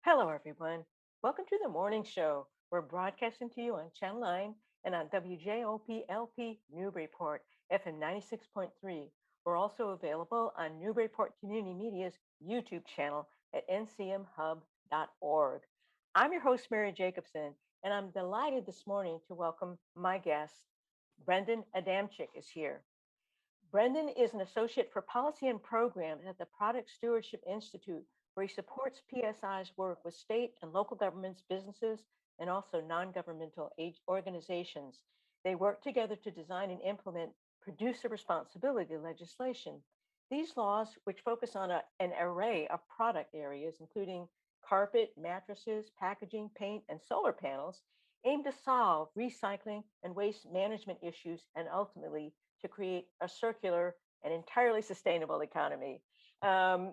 Hello, everyone. Welcome to the morning show. We're broadcasting to you on Channel 9 and on WJOP-LP Newburyport, FM 96.3. We're also available on Newburyport Community Media's YouTube channel at ncmhub.org. I'm your host, Mary Jacobsen, and I'm delighted this morning to welcome my guest. Brendan Adamczyk is here. Brendan is an associate for policy and programs at the Product Stewardship Institute, where he supports PSI's work with state and local governments, businesses, and also non-governmental organizations. They work together to design and implement producer responsibility legislation. These laws, which focus on an array of product areas, including carpet, mattresses, packaging, paint, and solar panels, aim to solve recycling and waste management issues and ultimately to create a circular and entirely sustainable economy.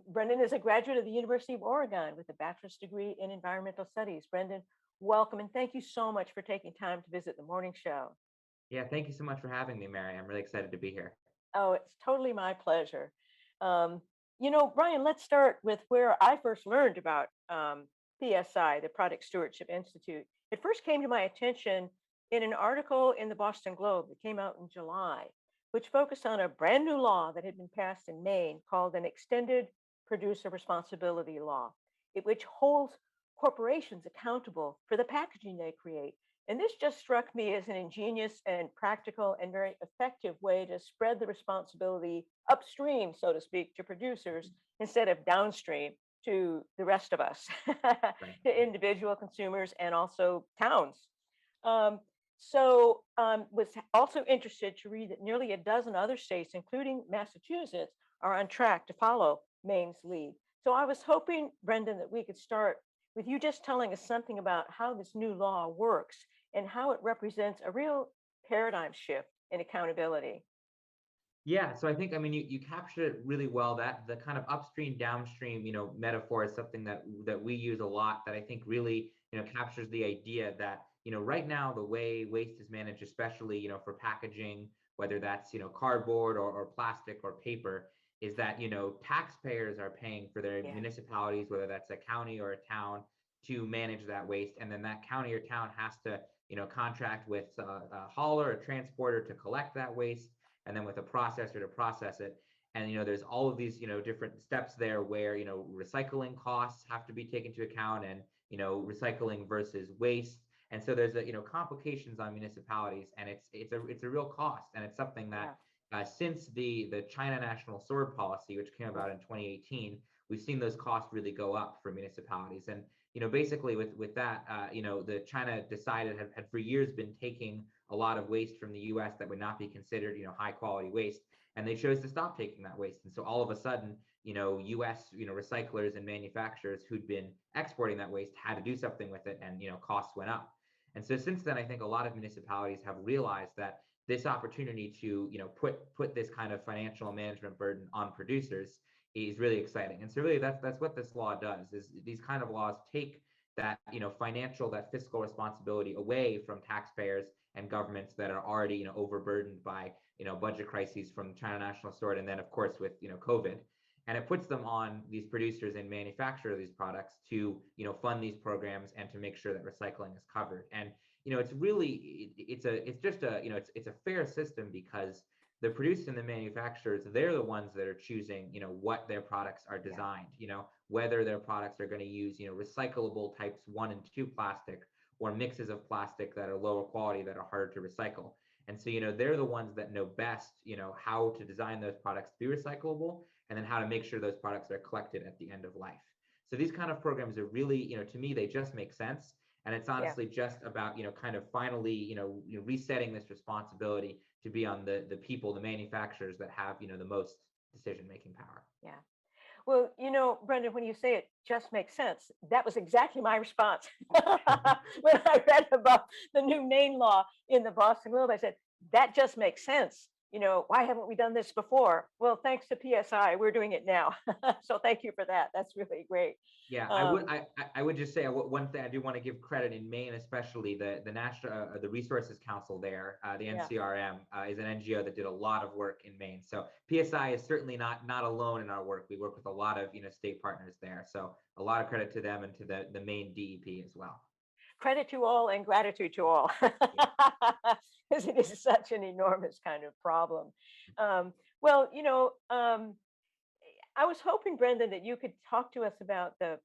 Brendan is a graduate of the University of Oregon with a bachelor's degree in environmental studies. Brendan, welcome and thank you so much for taking time to visit the morning show. Yeah, thank you so much for having me, Mary. I'm really excited to be here. Oh, it's totally my pleasure. Brian, let's start with where I first learned about PSI, the Product Stewardship Institute. It first came to my attention in an article in the Boston Globe that came out in July, which focused on a brand new law that had been passed in Maine called an Extended Producer Responsibility Law, which holds corporations accountable for the packaging they create. And this just struck me as an ingenious and practical and very effective way to spread the responsibility upstream, so to speak, to producers instead of downstream to the rest of us, Right. to individual consumers and also towns. Was also interested to read that nearly a dozen other states, including Massachusetts, are on track to follow Maine's lead. So I was hoping, Brendan, that we could start with you just telling us something about how this new law works and how it represents a real paradigm shift in accountability. Yeah, so I mean you captured it really well. That the kind of upstream downstream, metaphor is something that we use a lot that I think really, captures the idea that, right now the way waste is managed, especially, for packaging, whether that's, cardboard or plastic or paper, is that, taxpayers are paying for their Yeah. municipalities, whether that's a county or a town, to manage that waste. And then that county or town has to, contract with a hauler, a transporter to collect that waste, and then with a processor to process it. And there's all of these different steps there where recycling costs have to be taken into account, and recycling versus waste. And so there's complications on municipalities, and it's a real cost, and it's something that since the China National Sword Policy, which came about in 2018, we've seen those costs really go up for municipalities. And basically with that, the China decided had for years been taking a lot of waste from the U.S. that would not be considered, high quality waste, and they chose to stop taking that waste. And so all of a sudden, U.S. recyclers and manufacturers who'd been exporting that waste had to do something with it, and costs went up. And so since then, I think a lot of municipalities have realized that this opportunity to put this kind of financial management burden on producers is really exciting. And so really that's what this law does, is these kind of laws take that that fiscal responsibility away from taxpayers and governments that are already overburdened by budget crises from China National Sword, and then of course with COVID. And it puts them on these producers and manufacturers of these products to fund these programs and to make sure that recycling is covered. And it's really it's a fair system, because the producers and the manufacturers, they're the ones that are choosing what their products are designed, whether their products are going to use recyclable types 1 and 2 plastic, or mixes of plastic that are lower quality that are harder to recycle. And so they're the ones that know best how to design those products to be recyclable, and then how to make sure those products are collected at the end of life. So these kind of programs are really, to me, they just make sense. And it's honestly just about kind of finally resetting this responsibility to be on the people, the manufacturers that have the most decision making power. Yeah. Well, Brendan, when you say it just makes sense, that was exactly my response. When I read about the new Maine law in the Boston Globe, I said, that just makes sense. why haven't we done this before? Well, thanks to PSI, we're doing it now. So thank you for that. That's really great. Yeah, Um, I would just say one thing I do want to give credit in Maine, especially the National the Resources Council there, the yeah. NCRM is an NGO that did a lot of work in Maine. So PSI is certainly not alone in our work. We work with a lot of state partners there. So a lot of credit to them and to the Maine DEP as well. Credit to all and gratitude to all, Yeah. because it is such an enormous kind of problem. Well, I was hoping, Brendan, that you could talk to us about the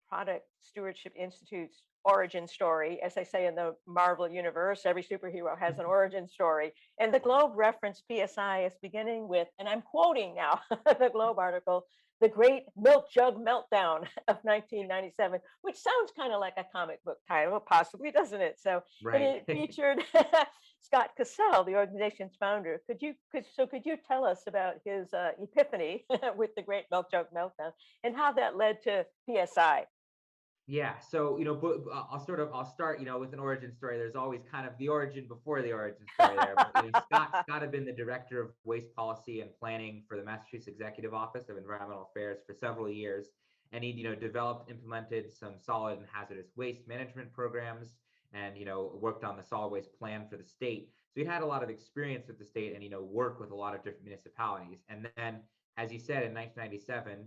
Product Stewardship Institute's origin story. As I say in the Marvel universe, every superhero has an origin story. And the Globe referenced PSI as beginning with, and I'm quoting now the Globe article, The Great Milk Jug Meltdown of 1997, which sounds kind of like a comic book title, possibly, doesn't it? And Right. it featured Scott Cassell, the organization's founder. Could you tell us about his epiphany with the Great Milk Jug Meltdown and how that led to PSI? Yeah, so but I'll start with an origin story. There's always kind of the origin before the origin story there. But Scott had been the director of waste policy and planning for the Massachusetts Executive Office of Environmental Affairs for several years, and he developed, implemented some solid and hazardous waste management programs, and worked on the solid waste plan for the state. So he had a lot of experience with the state, and worked with a lot of different municipalities. And then, as you said, in 1997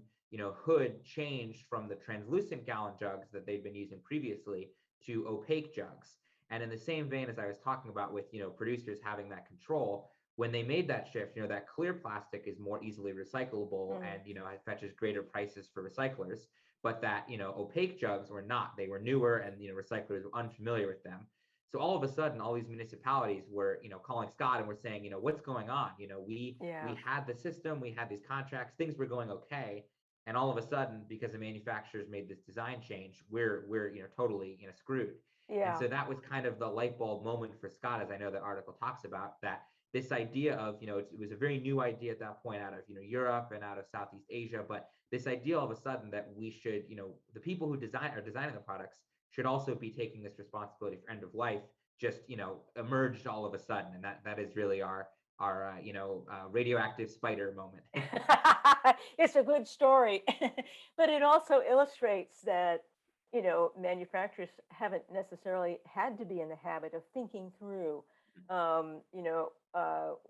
Hood changed from the translucent gallon jugs that they'd been using previously to opaque jugs. And in the same vein as I was talking about with, producers having that control, when they made that shift, that clear plastic is more easily recyclable Mm, and, it fetches greater prices for recyclers, but that, opaque jugs were not. They were newer and, recyclers were unfamiliar with them. So all of a sudden, all these municipalities were, calling Scott and were saying, what's going on? yeah, We had the system, we had these contracts, things were going okay, and all of a sudden, because the manufacturers made this design change, we're totally screwed. And yeah. so that was kind of the light bulb moment for Scott, as I know that article talks about, that this idea of it was a very new idea at that point out of Europe and out of Southeast Asia, but this idea all of a sudden that we should the people who are designing the products should also be taking this responsibility for end of life just emerged all of a sudden, and that is really our radioactive spider moment. It's a good story, but it also illustrates that manufacturers haven't necessarily had to be in the habit of thinking through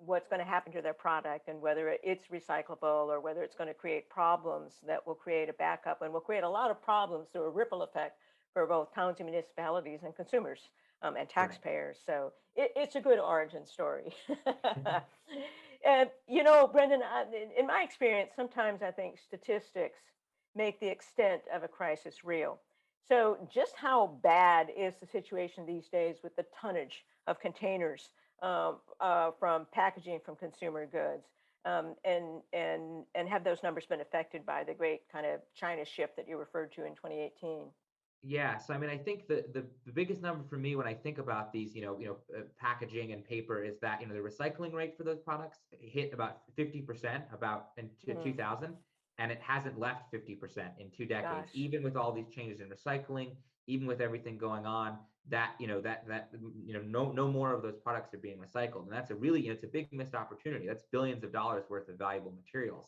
what's going to happen to their product and whether it's recyclable or whether it's going to create problems that will create a backup and will create a lot of problems through a ripple effect for both towns and municipalities and consumers and Right. taxpayers. So it's a good origin story. And, Brendan, in my experience, sometimes I think statistics make the extent of a crisis real. So, just how bad is the situation these days with the tonnage of containers from packaging from consumer goods? And have those numbers been affected by the great kind of China shift that you referred to in 2018? Yeah, so I mean, I think the biggest number for me when I think about these, packaging and paper is that the recycling rate for those products hit about 50% about in Mm, 2000, and it hasn't left 50% in 2 decades, gosh, even with all these changes in recycling, even with everything going on. That no more of those products are being recycled, and that's a really it's a big missed opportunity. That's billions of dollars worth of valuable materials,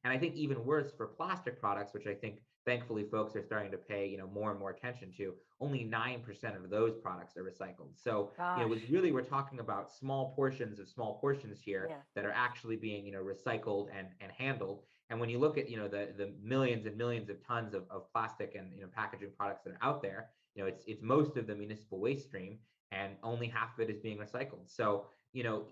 and I think even worse for plastic products, which I think thankfully folks are starting to pay more and more attention to. Only 9% of those products are recycled. So gosh, we're talking about small portions of small portions here yeah. that are actually being recycled and handled. And when you look at the millions and millions of tons of plastic and packaging products that are out there, it's most of the municipal waste stream, and only half of it is being recycled. So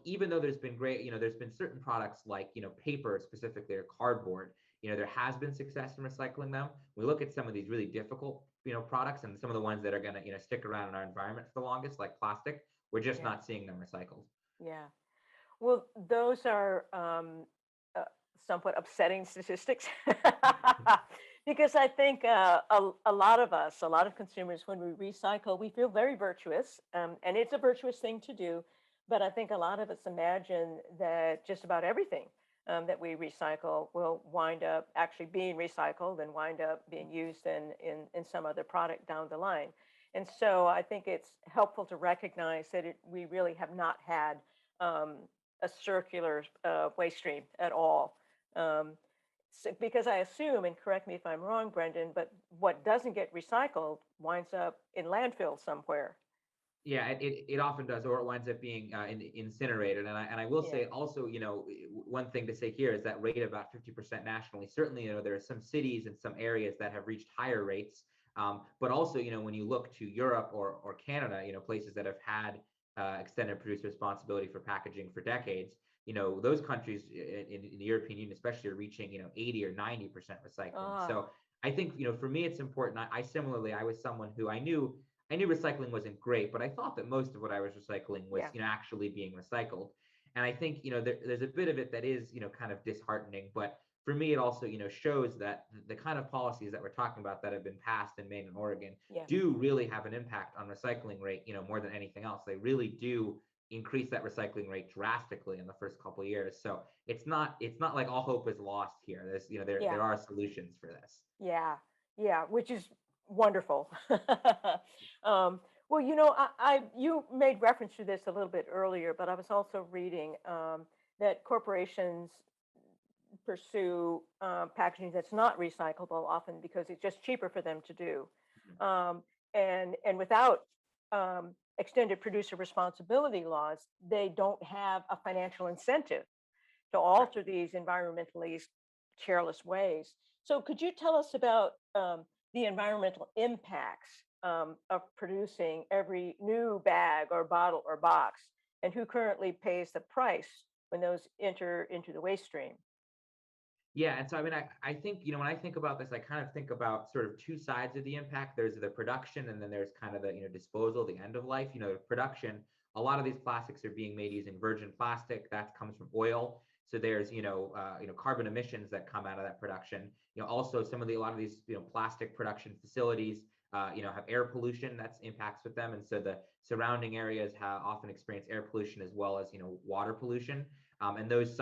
even though there's been there's been certain products like paper specifically or cardboard, there has been success in recycling them. We look at some of these really difficult, products, and some of the ones that are going to, stick around in our environment for the longest, like plastic. We're just Yeah, not seeing them recycled. yeah. Well, those are uh, somewhat upsetting statistics because I think a lot of us, a lot of consumers, when we recycle, we feel very virtuous, and it's a virtuous thing to do. But I think a lot of us imagine that just about everything that we recycle will wind up actually being recycled and wind up being used in some other product down the line. And so I think it's helpful to recognize that we really have not had um, a circular waste stream at all. Um, because I assume, and correct me if I'm wrong, Brendan, but what doesn't get recycled winds up in landfill somewhere. Yeah, it often does, or it winds up being incinerated. And I will Yeah. say also, one thing to say here is that rate of about 50% nationally. Certainly, there are some cities and some areas that have reached higher rates. But also, when you look to Europe or Canada, places that have had extended producer responsibility for packaging for decades, those countries in the European Union, especially, are reaching, 80 or 90% recycling. Ah, So I think, for me, it's important. I similarly, I was someone who I knew recycling wasn't great, but I thought that most of what I was recycling was, yeah. actually being recycled. And I think, there's a bit of it that is, kind of disheartening. But for me, it also, shows that the kind of policies that we're talking about that have been passed in Maine and Oregon Yeah. do really have an impact on recycling rate, more than anything else. They really do increase that recycling rate drastically in the first couple of years. So it's not like all hope is lost here. There's, there Yeah. there are solutions for this. Yeah. Yeah. Which is wonderful. Well, you made reference to this a little bit earlier, but I was also reading that corporations pursue packaging that's not recyclable often because it's just cheaper for them to do. Um, and without extended producer responsibility laws, they don't have a financial incentive to Right. alter these environmentally careless ways. So could you tell us about the environmental impacts of producing every new bag or bottle or box, and who currently pays the price when those enter into the waste stream? Yeah, and so I mean, I think, when I think about this, I kind of think about sort of two sides of the impact. There's the production, and then there's kind of the disposal, the end of life. The production. A lot of these plastics are being made using virgin plastic that comes from oil. So there's carbon emissions that come out of that production. Also a lot of these plastic production facilities have air pollution that's impacts with them, and so the surrounding areas often experience air pollution as well as water pollution. And those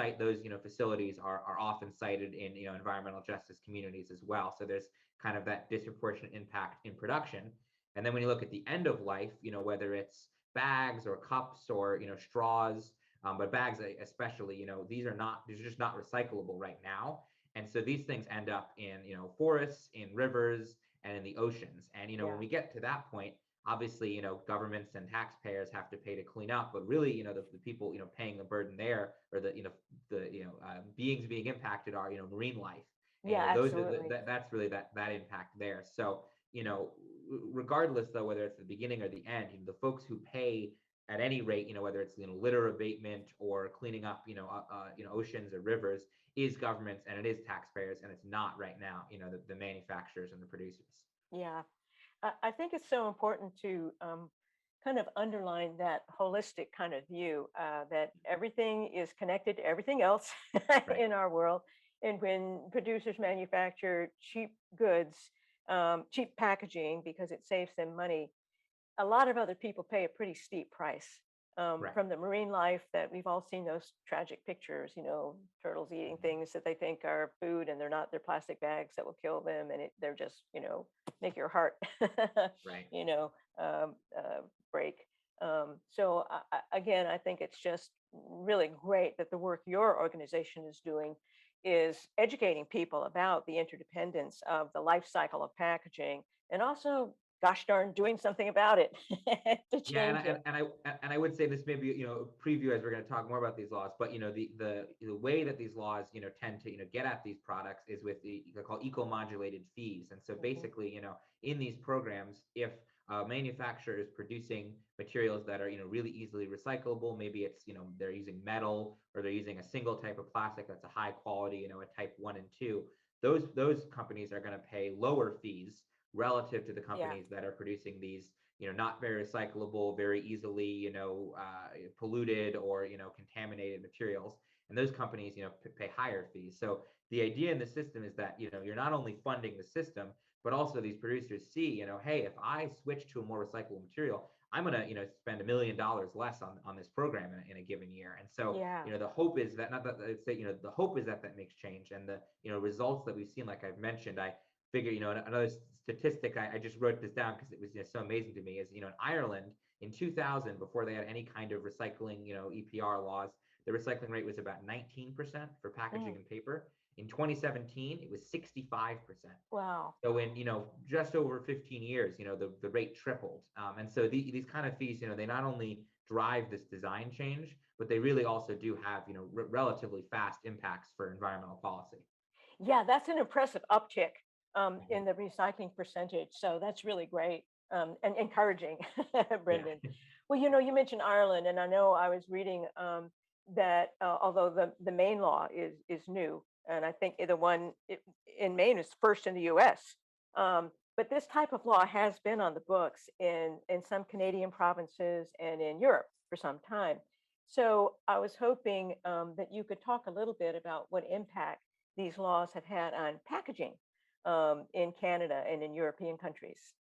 facilities are often cited in environmental justice communities as well. So there's kind of that disproportionate impact in production. And then when you look at the end of life, whether it's bags or cups or straws, but bags especially, these are just not recyclable right now. And so these things end up in forests, in rivers, and in the oceans. And Yeah. when we get to that point, obviously governments and taxpayers have to pay to clean up, but really the people paying the burden there, or the beings being impacted, are marine life. And Yeah, those are absolutely. that's really that impact there. So regardless, though, whether it's the beginning or the end, the folks who pay at any rate, whether it's litter abatement or cleaning up oceans or rivers, is governments, and it is taxpayers, and it's not right now the manufacturers and the producers. Yeah. I think it's so important to kind of underline that holistic kind of view that everything is connected to everything else Right. in our world. And when producers manufacture cheap goods, cheap packaging because it saves them money, a lot of other people pay a pretty steep price. Right. From the marine life that we've all seen those tragic pictures, turtles eating things that they think are food and they're not, they're plastic bags that will kill them. And they're just, make your heart, Right. you know, break. So again, I think it's just really great that the work your organization is doing is educating people about the interdependence of the life cycle of packaging, and also, gosh darn, doing something about it to Yeah, change it. and I would say this may be a preview as we're going to talk more about these laws, but the way that these laws tend to get at these products is with they're called eco-modulated fees. And so Mhm. basically, in these programs, if a manufacturer is producing materials that are really easily recyclable, maybe it's they're using metal, or they're using a single type of plastic that's a high quality, a type 1 and 2, those companies are going to pay lower fees relative to the Yeah, companies that are producing these not very recyclable, very easily, polluted or, contaminated materials. And those companies, pay higher fees. So the idea in the system is that, you're not only funding the system, but also these producers see, hey, if I switch to a more recyclable material, I'm going to, spend $1 million less on this program in a given year. And so, yeah, the hope is that, not that it's that, the hope is that that makes change. And the, results that we've seen, like I've mentioned, I figure, another statistic, I just wrote this down because it was so amazing to me, is, in Ireland in 2000, before they had any kind of recycling, EPR laws, the recycling rate was about 19% for packaging Mm. and paper. In 2017, it was 65%. Wow. So in, just over 15 years, the rate tripled. And so these kind of fees, they not only drive this design change, but they really also do have, relatively fast impacts for environmental policy. Yeah, that's an impressive uptick in the recycling percentage. So that's really great and encouraging, Yeah. Brendan. Well, you mentioned Ireland, and I know I was reading that although the Maine law is new, and I think the one in Maine is first in the U.S. But this type of law has been on the books in some Canadian provinces and in Europe for some time. So I was hoping that you could talk a little bit about what impact these laws have had on packaging in Canada and in European countries.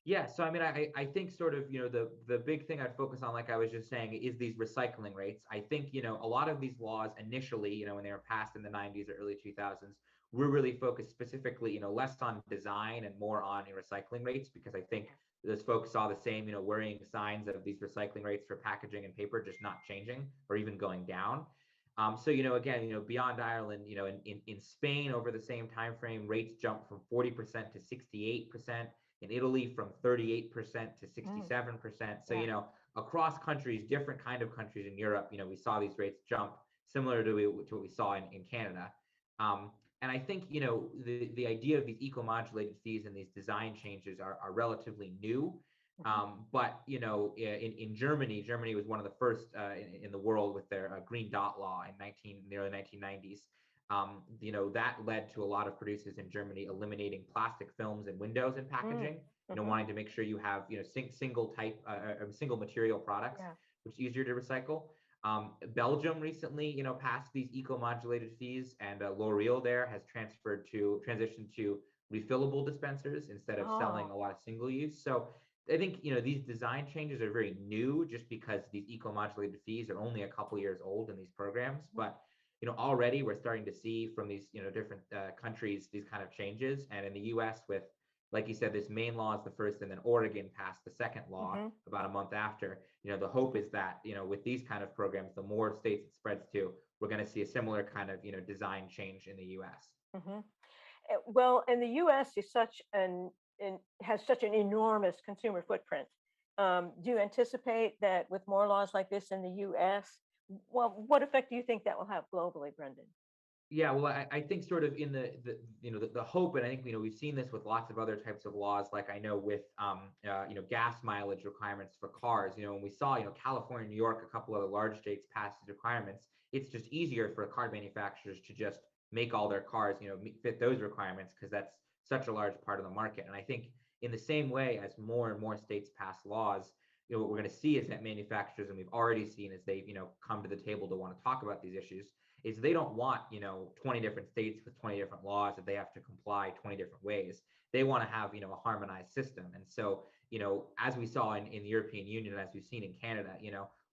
Yeah, so I mean, I think sort of, the big thing I'd focus on, like I was just saying, is these recycling rates. I think, a lot of these laws initially, when they were passed in the 90s or early 2000s, were really focused specifically, less on design and more on recycling rates, because I think those folks saw the same, worrying signs of these recycling rates for packaging and paper just not changing or even going down. So, again, beyond Ireland, in Spain over the same time frame, rates jumped from 40% to 68%. In Italy, from 38% to 67%. So, Yeah. across countries, different kind of countries in Europe, we saw these rates jump similar to what we saw in Canada. And I think, the idea of these eco-modulated fees and these design changes are relatively new. Mhm. But, in Germany was one of the first in the world with their green dot law in the early 1990s. That led to a lot of producers in Germany eliminating plastic films and windows in Mm. packaging, Mhm. wanting to make sure you have, single type, single material products, Yeah. which is easier to recycle. Belgium recently, passed these eco-modulated fees, and L'Oreal there has transitioned to refillable dispensers instead of selling Oh. a lot of single use. So I think, these design changes are very new just because these eco-modulated fees are only a couple years old in these programs. But already we're starting to see from these, different countries, these kind of changes. And in the US with, like you said, this Maine law is the first, and then Oregon passed the second law Mhm. about a month after. The hope is that, with these kind of programs, the more states it spreads to, we're going to see a similar kind of, design change in the US. Mhm. Well, and the U.S. is has such an enormous consumer footprint. Do you anticipate that with more laws like this in the U.S., well, what effect do you think that will have globally, Brendan? Yeah, well, I think sort of in the hope, and I think we've seen this with lots of other types of laws, like I know with gas mileage requirements for cars. When we saw California, New York, a couple of the large states pass these requirements, it's just easier for car manufacturers to just make all their cars fit those requirements, because that's such a large part of the market. And I think in the same way as more and more states pass laws, what we're going to see is that manufacturers, and we've already seen as they come to the table to want to talk about these issues, is they don't want 20 different states with 20 different laws that they have to comply 20 different ways. They want to have a harmonized system. And so as we saw in the European Union, and as we've seen in Canada,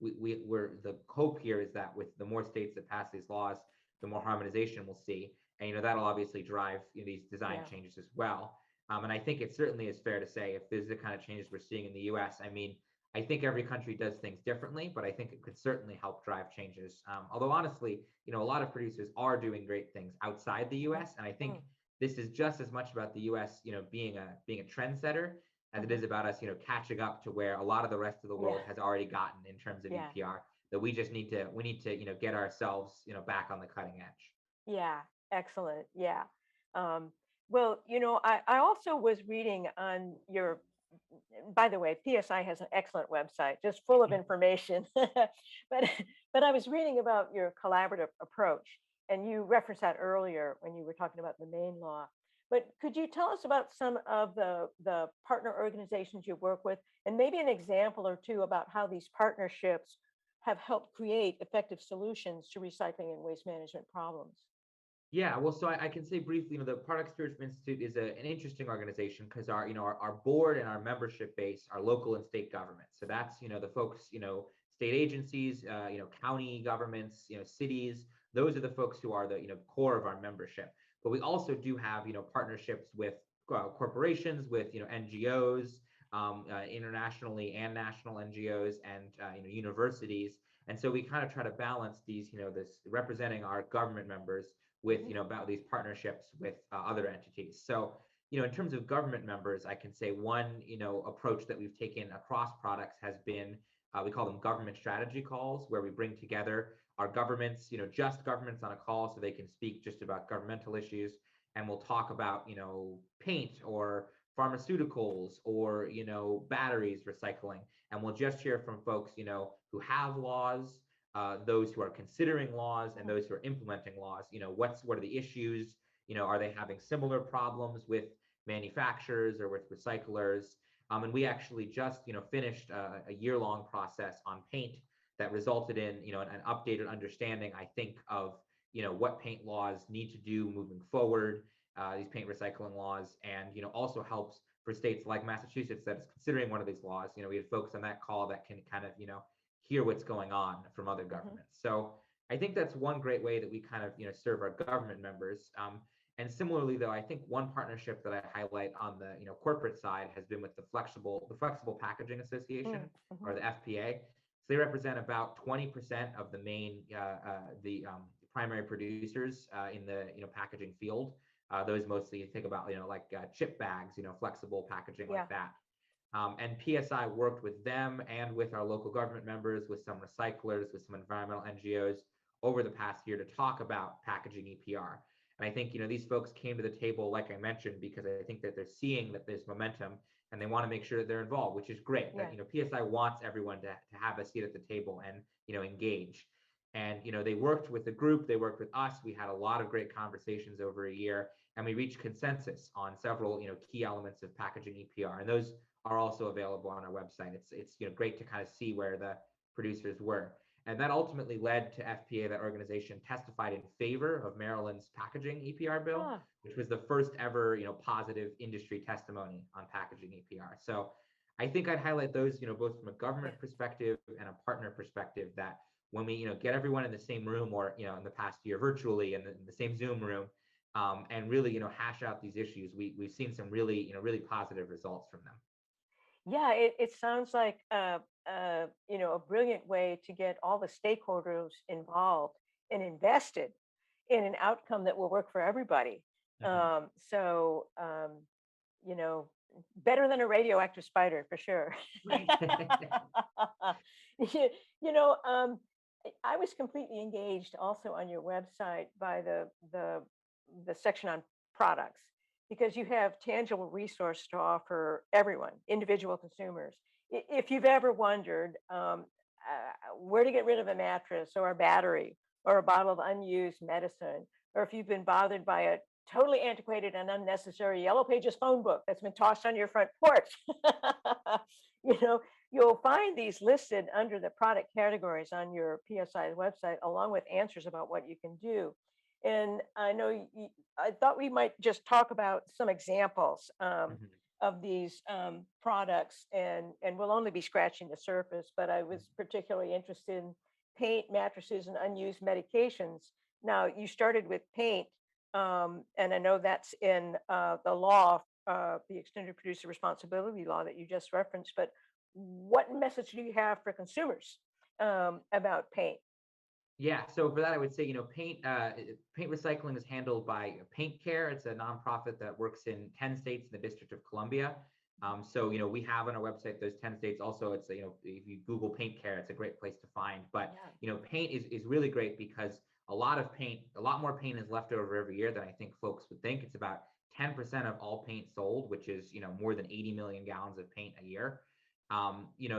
we're the hope here is that with the more states that pass these laws, the more harmonization we'll see. And that'll obviously drive these design Yeah. changes as well. And I think it certainly is fair to say, if there's the kind of changes we're seeing in the US, I mean, I think every country does things differently, but I think it could certainly help drive changes. Although honestly, a lot of producers are doing great things outside the Mhm. U.S., and I think Mm. this is just as much about the U.S., being a trendsetter, as it Mhm. is about us, catching up to where a lot of the rest of the Yeah. world has already gotten in terms of Yeah. EPR. That we need to get ourselves, back on the cutting edge. Yeah, excellent. Yeah. Um, well, I also was reading on your, by the way, PSI has an excellent website, just full of information. But I was reading about your collaborative approach, and you referenced that earlier when you were talking about the Maine law. But could you tell us about some of the partner organizations you work with, and maybe an example or two about how these partnerships have helped create effective solutions to recycling and waste management problems? Yeah, well, so I can say briefly, the Product Stewardship Institute is an interesting organization, because our board and our membership base are local and state governments. So that's, the folks, state agencies, county governments, cities. Those are the folks who are the, core of our membership. But we also do have, partnerships with corporations, with, NGOs, internationally and national NGOs, and, universities. And so we kind of try to balance these, this representing our government members with, about these partnerships with other entities. So, in terms of government members, I can say one, approach that we've taken across products has been, we call them government strategy calls, where we bring together our governments, just governments on a call so they can speak just about governmental issues. And we'll talk about, paint or pharmaceuticals or, batteries recycling. And we'll just hear from folks, who have laws, those who are considering laws, and those who are implementing laws. What are the issues? Are they having similar problems with manufacturers or with recyclers? And we actually just, finished a year-long process on paint that resulted in, an updated understanding, I think, of, what paint laws need to do moving forward, these paint recycling laws, and, also helps for states like Massachusetts that is considering one of these laws. We had folks on that call that can kind of, hear what's going on from other governments. So I think that's one great way that we kind of, serve our government members. And similarly, though, I think one partnership that I highlight on the corporate side has been with the Flexible Packaging Association, or the FPA. So they represent about 20% of the Maine, primary producers in the packaging field. Those mostly, you think about like chip bags, flexible packaging like that. And PSI worked with them and with our local government members, with some recyclers, with some environmental NGOs over the past year to talk about packaging EPR. And I think, these folks came to the table, like I mentioned, because I think that they're seeing that there's momentum and they want to make sure that they're involved, which is great. Yeah. That, PSI wants everyone to have a seat at the table and, engage. And, they worked with the group, they worked with us. We had a lot of great conversations over a year, and we reached consensus on several, key elements of packaging EPR. And those are also available on our website. It's great to kind of see where the producers were. And that ultimately led to FPA, that organization, testified in favor of Maryland's packaging EPR bill, which was the first ever, positive industry testimony on packaging EPR. So I think I'd highlight those, both from a government perspective and a partner perspective, that when we, get everyone in the same room, or, in the past year virtually in the same Zoom room, and really, hash out these issues, we've seen some really, really positive results from them. Yeah, it sounds like a brilliant way to get all the stakeholders involved and invested in an outcome that will work for everybody. So better than a radioactive spider for sure. Right. I was completely engaged also on your website by the section on products, because you have tangible resource to offer everyone, individual consumers. If you've ever wondered where to get rid of a mattress or a battery or a bottle of unused medicine, or if you've been bothered by a totally antiquated and unnecessary Yellow Pages phone book that's been tossed on your front porch, you'll find these listed under the product categories on your PSI website, along with answers about what you can do. And I know I thought we might just talk about some examples of these products, and we'll only be scratching the surface, but I was particularly interested in paint, mattresses, and unused medications. Now, you started with paint, and I know that's in the law, the Extended Producer Responsibility Law that you just referenced, but what message do you have for consumers about paint? Yeah, so for that, I would say, paint recycling is handled by Paint Care. It's a nonprofit that works in 10 states in the District of Columbia. So, we have on our website those 10 states. Also, it's, if you Google Paint Care, it's a great place to find. But, paint is really great because a lot more paint is left over every year than I think folks would think. It's about 10% of all paint sold, which is, more than 80 million gallons of paint a year.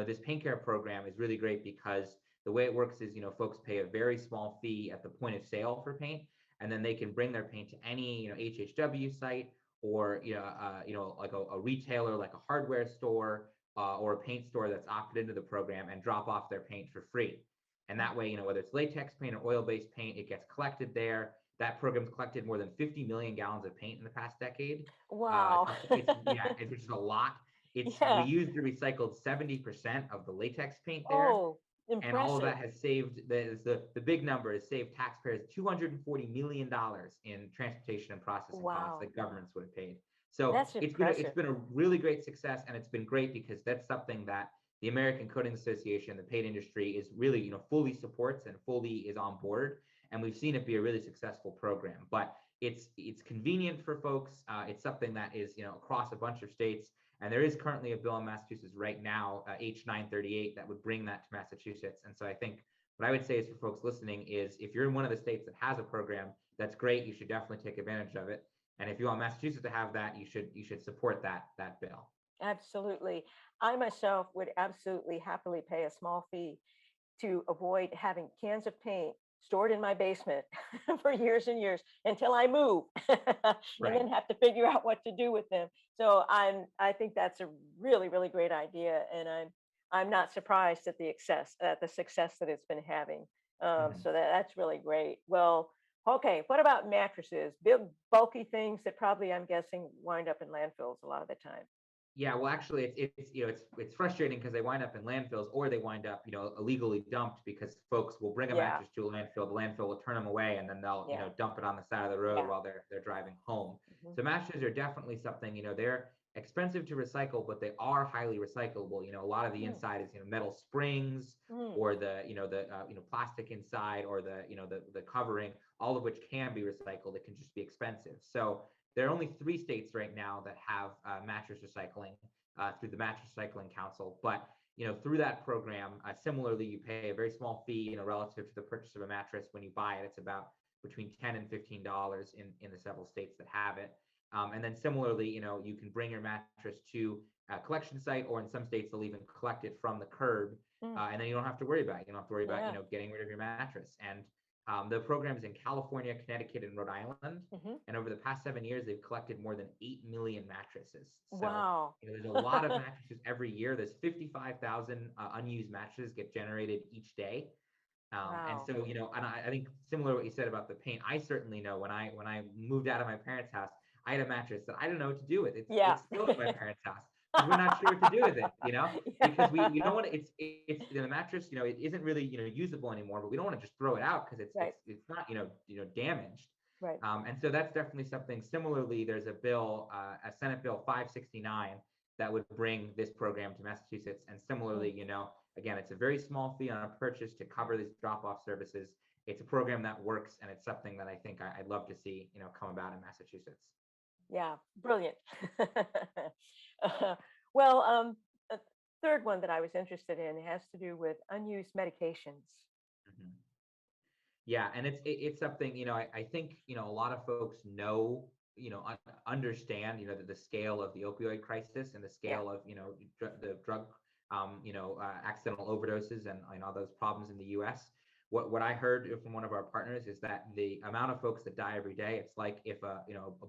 This Paint Care program is really great because the way it works is, folks pay a very small fee at the point of sale for paint, and then they can bring their paint to any, HHW site, or, like a retailer, like a hardware store, or a paint store that's opted into the program, and drop off their paint for free. And that way, whether it's latex paint or oil-based paint, it gets collected there. That program's collected more than 50 million gallons of paint in the past decade. Wow. It's just a lot. We used to recycled 70% of the latex paint there. Oh, impressive. And all of that has saved, the big number has saved taxpayers $240 million in transportation and processing costs that governments would have paid. So it's been a really great success, and it's been great because that's something that the American Coatings Association, the paint industry is really, fully supports and fully is on board. And we've seen it be a really successful program. But it's convenient for folks. It's something that is, across a bunch of states. And there is currently a bill in Massachusetts right now, H938, that would bring that to Massachusetts. And so I think what I would say is for folks listening is if you're in one of the states that has a program, that's great. You should definitely take advantage of it. And if you want Massachusetts to have that, you should support that bill. Absolutely. I myself would absolutely happily pay a small fee to avoid having cans of paint stored in my basement for years and years until I move and Right. then have to figure out what to do with them. So I think that's a really, really great idea. And I'm not surprised at the success that it's been having. Mhm. So that's really great. Well, okay, what about mattresses? Big bulky things that probably I'm guessing wind up in landfills a lot of the time. Yeah, well, actually, it's frustrating because they wind up in landfills or they wind up, illegally dumped because folks will bring a Yeah, mattress to a landfill. The landfill will turn them away, and then they'll, yeah, dump it on the side of the road yeah. while they're driving home. Mhm. So mattresses are definitely something, they're expensive to recycle, but they are highly recyclable. A lot of the Mm, inside is, metal springs mm. or the plastic inside or the covering, all of which can be recycled. It can just be expensive. So there are only 3 states right now that have mattress recycling through the Mattress Recycling Council. But through that program, similarly, you pay a very small fee, relative to the purchase of a mattress when you buy it. It's about between $10 and $15 in the several states that have it. And then similarly, you can bring your mattress to a collection site, or in some states they'll even collect it from the curb, Mm, and then you don't have to worry about it. You don't have to worry about yeah. getting rid of your mattress. And the program is in California, Connecticut, and Rhode Island. Hmm. And over the past 7 years, they've collected more than 8 million mattresses. So Wow. there's a lot of mattresses every year. There's 55,000 unused mattresses get generated each day. And Wow. so, and I think similar to what you said about the paint, I certainly know when I moved out of my parents' house, I had a mattress that I don't know what to do with. Yeah. It's still at my parents' house because we're not sure what to do with it, because we don't want to, it's the mattress, it isn't really, usable anymore, but we don't want to just throw it out because Right. it's not, damaged. Right. And so that's definitely something. Similarly, there's a bill, a Senate Bill 569, that would bring this program to Massachusetts. And Mm. similarly, again, it's a very small fee on a purchase to cover these drop-off services. It's a program that works, and it's something that I think I'd love to see, come about in Massachusetts. Yeah. Brilliant. Uh, well, a third one that I was interested in has to do with unused medications. Mhm. Yeah, and it's something, I think, a lot of folks know, understand, the scale of the opioid crisis and the Yeah. scale of, the drug, accidental overdoses and all those problems in the US. What I heard from one of our partners is that the amount of folks that die every day, it's like if a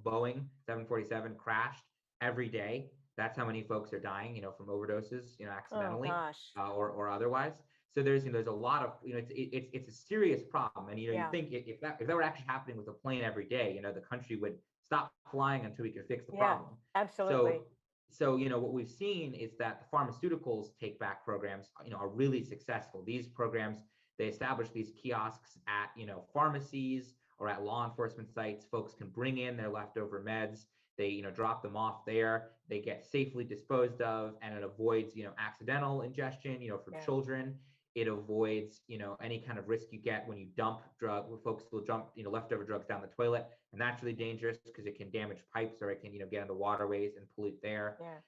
Boeing 747 crashed every day, that's how many folks are dying, from overdoses, Oh accidentally, gosh. or otherwise. So there's a lot of, it's a serious problem. And you Yeah. think if that were actually happening with a plane every day, the country would stop flying until we could fix the Yeah. problem. Absolutely. So what we've seen is that the pharmaceuticals take back programs, are really successful. These programs, they establish these kiosks at, pharmacies or at law enforcement sites. Folks can bring in their leftover meds. They, drop them off there. They get safely disposed of, and it avoids, accidental ingestion, for Yeah. children. It avoids, any kind of risk you get when you dump folks will dump, leftover drugs down the toilet, and that's really dangerous because it can damage pipes, or it can, get into waterways and pollute there. Yeah.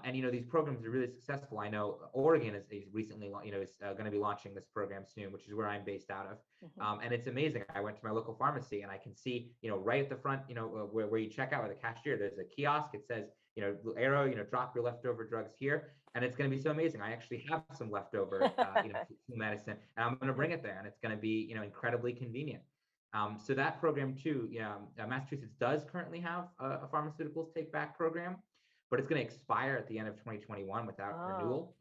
And these programs are really successful. I know Oregon is recently, is going to be launching this program soon, which is where I'm based out of. Hmm. And it's amazing. I went to my local pharmacy and I can see, right at the front, where you check out with the cashier, there's a kiosk. It says, arrow, drop your leftover drugs here, and it's going to be so amazing. I actually have some leftover, medicine, and I'm going to bring it there, and it's going to be, incredibly convenient. So that program too, yeah, Massachusetts does currently have a pharmaceuticals take back program, but it's going to expire at the end of 2021 without Oh. renewal.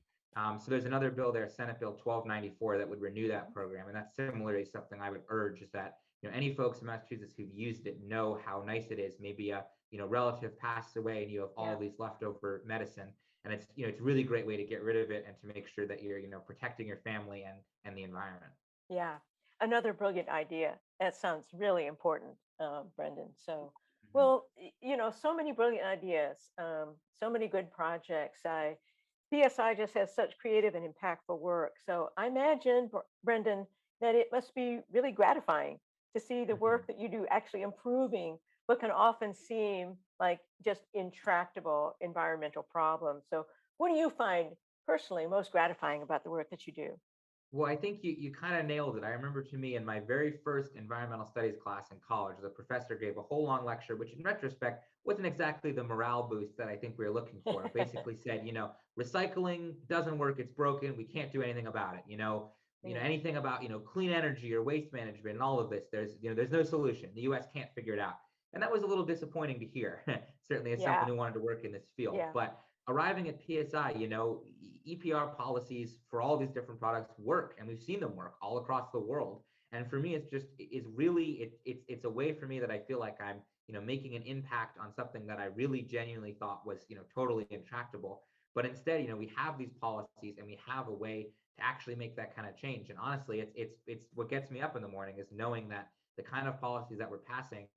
So there's another bill there, Senate Bill 1294, that would renew that program, and that's similarly something I would urge is that any folks in Massachusetts who've used it know how nice it is. Maybe a relative passed away and you have all Yeah. these leftover medicine, and it's a really great way to get rid of it and to make sure that you're protecting your family and the environment. Yeah. Another brilliant idea. That sounds really important, Brendan. So, Mhm. well, so many brilliant ideas, so many good projects. PSI just has such creative and impactful work. So I imagine, Brendan, that it must be really gratifying to see the Mhm. work that you do actually improving what can often seem like just intractable environmental problems. So, what do you find personally most gratifying about the work that you do? Well, I think you kind of nailed it. I remember to me in my very first environmental studies class in college, the professor gave a whole long lecture, which in retrospect wasn't exactly the morale boost that I think we were looking for. It basically said, recycling doesn't work, it's broken, we can't do anything about it. Yeah, Anything about, clean energy or waste management and all of this, there's no solution. The US can't figure it out. And that was a little disappointing to hear, certainly as someone yeah, who wanted to work in this field. yeah, But arriving at PSI, EPR policies for all these different products work, and we've seen them work all across the world. And for me, it's really it's a way for me that I feel like I'm making an impact on something that I really genuinely thought was totally intractable. But instead, we have these policies and we have a way to actually make that kind of change. And honestly, it's what gets me up in the morning is knowing that the kind of policies that we're passing,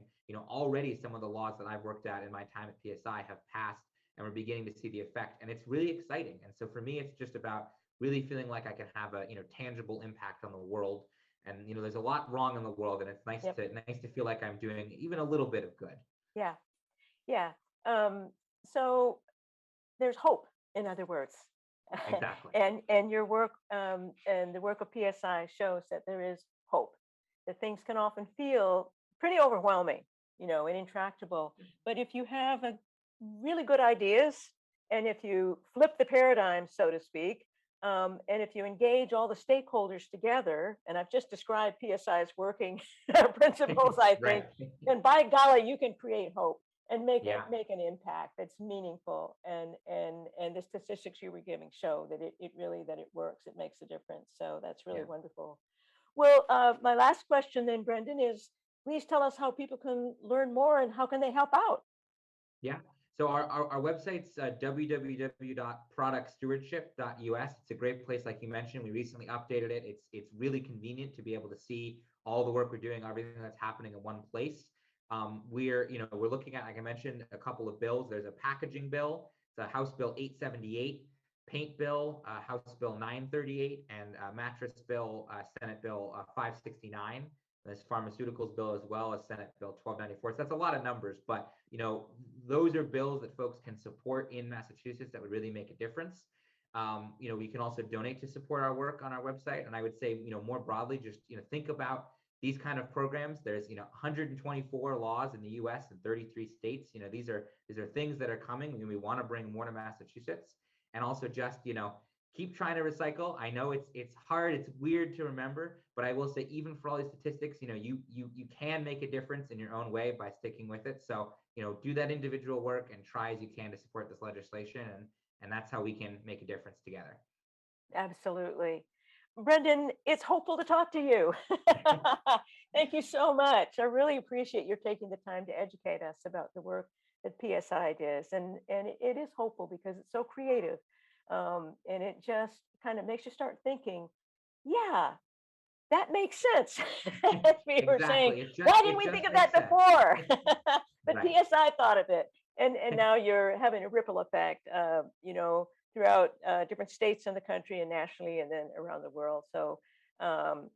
already some of the laws that I've worked at in my time at PSI have passed and we're beginning to see the effect, and it's really exciting. And so for me, it's just about really feeling like I can have a tangible impact on the world. And there's a lot wrong in the world, and it's yep, nice to feel like I'm doing even a little bit of good. yeah, yeah. Um, so there's hope, in other words. Exactly. And your work and the work of PSI shows that there is hope, that things can often feel pretty overwhelming, and intractable. But if you have a really good ideas, and if you flip the paradigm, so to speak, and if you engage all the stakeholders together, and I've just described PSI's working principles, I think, Right. then by golly, you can create hope and Yeah. make an impact that's meaningful. And the statistics you were giving show that it really that it works, it makes a difference. So that's really Yeah. wonderful. Well, my last question then, Brendan, is please tell us how people can learn more and how can they help out. Yeah. So our website's www.productstewardship.us. It's a great place, like you mentioned. We recently updated it. It's really convenient to be able to see all the work we're doing, everything that's happening in one place. We're looking at, like I mentioned, a couple of bills. There's a packaging bill. It's a House Bill 878, paint bill, House Bill 938, and mattress bill, Senate Bill 569. This pharmaceuticals bill as well as Senate Bill 1294. So that's a lot of numbers, but those are bills that folks can support in Massachusetts that would really make a difference. We can also donate to support our work on our website. And I would say, more broadly, just think about these kind of programs. There's 124 laws in the U.S. and 33 states. These are things that are coming, and we want to bring more to Massachusetts. And also just keep trying to recycle. I know it's hard, it's weird to remember, but I will say even for all these statistics, you can make a difference in your own way by sticking with it. So do that individual work and try as you can to support this legislation, and that's how we can make a difference together. Absolutely. Brendan, it's hopeful to talk to you. Thank you so much. I really appreciate your taking the time to educate us about the work that PSI does. And it is hopeful because it's so creative. And it just kind of makes you start thinking, yeah, that makes sense. As we were saying, Exactly. why didn't It we just think of makes that sense. before? But Right. PSI thought of it, and now you're having a ripple effect, throughout different states in the country and nationally, and then around the world. So, um,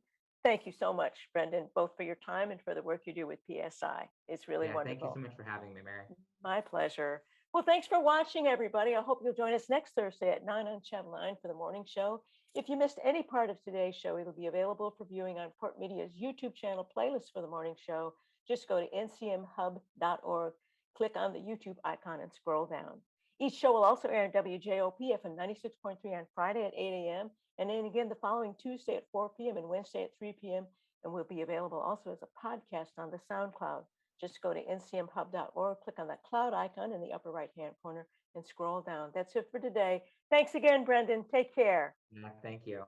thank you so much, Brendan, both for your time and for the work you do with PSI. It's really Yeah. Thank you so wonderful. much for having me, Mary. My pleasure. Well, thanks for watching, everybody. I hope you'll join us next Thursday at 9 on Channel 9 for the morning show. If you missed any part of today's show, it'll be available for viewing on Port Media's YouTube channel playlist for the morning show. Just go to ncmhub.org, click on the YouTube icon, and scroll down. Each show will also air on WJOP FM 96.3 on Friday at 8 a.m. and then again the following Tuesday at 4 p.m. and Wednesday at 3 p.m. and will be available also as a podcast on the SoundCloud. Just go to ncmhub.org, click on that cloud icon in the upper right-hand corner and scroll down. That's it for today. Thanks again, Brendan. Take care. Yeah, thank you.